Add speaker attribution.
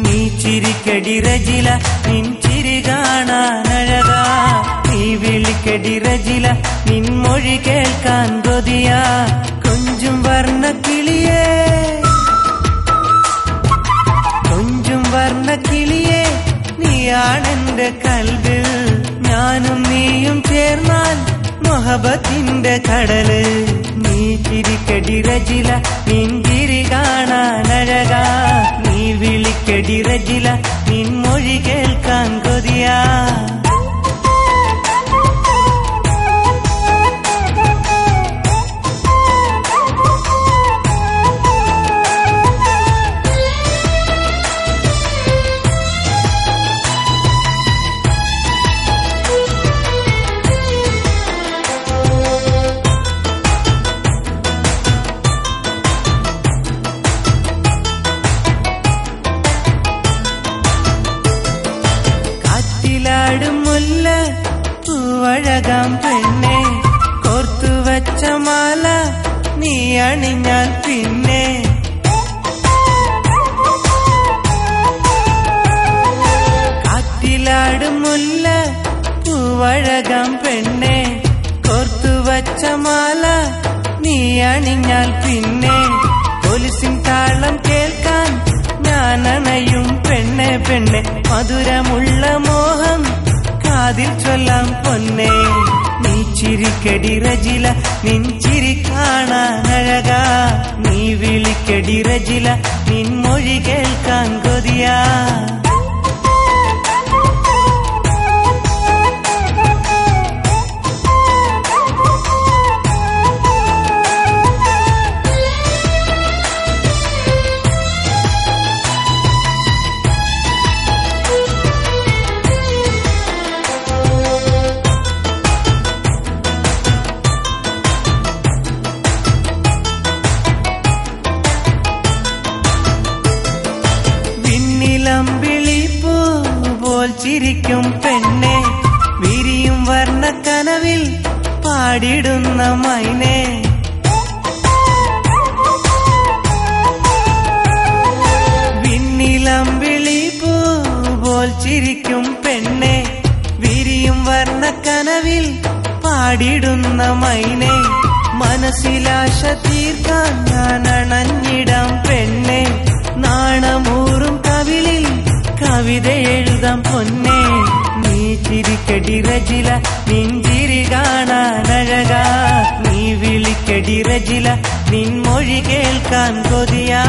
Speaker 1: നീ ചിരിക്കടി റജില നിൻ ചിരി കാണാനഴകാ നീ വിളിക്കടി റജില നിൻ മൊഴി കേൾക്കാൻ കൊതിയാ കൊഞ്ചും വർണ്ണ കിളിയേ കൊഞ്ചും വർണ്ണ കിളിയേ നീയാണെന്റെ കൽബിൽ ഞാനും നീയും ചേർന്നാൽ മൊഹബത്തിന്റെ കടല് നീ ചിരിക്കടി റജില നിൻ ചിരി കാണാനഴകാ നീ വിളിക്കടി റജില നിൻ മൊഴി കേൾക്കാൻ കൊതിയാ മുല്ല പൂവഴകാം പെണ്ണെ കോർത്തുവച്ച മാല നീ അണിഞ്ഞാൽ പിന്നെ കാറ്റിലാടും മുല്ല പൂവഴകാം പെണ്ണെ കോർത്തുവച്ച മാല നീ അണിഞ്ഞാൽ പിന്നെ പോലീസിൻ താളം കേൾക്കാൻ ഞാൻ അണയും പെണ്ണെ പെണ്ണെ മധുരമുള്ള മോഹം കാതിൽ ചൊല്ലാം പൊന്നെ നീ ചിരിക്കടി റജില നിൻ ചിരി കാണാനഴകാ നീ വിളിക്കടി റജില നിൻ മൊഴി കേൾക്കാൻ കൊതിയാ വിളിപ്പൂ പോൽ ചിരിക്കും പെണ്ണെ വിരിയും വർണ്ണക്കനവിൽ പാടിടുന്ന മൈനെ വിളിപ്പൂ പോൽ ചിരിക്കും പെണ്ണെ വിരിയും വർണ്ണക്കനവിൽ പാടിടുന്ന മൈനെ മനസ്സിലാശ തീർക്കാൻ ഞാൻ അണഞ്ഞിടാം പെണ്ണെ നാണമൂറും കവിളിൽ കവിത എഴുതാം പൊന്നെ നീ ചിരിക്കടി റജില നിൻ ചിരി കാണാനഴകാ നീ വിളിക്കടി റജില നിൻ മൊഴി കേൾക്കാൻ കൊതിയാ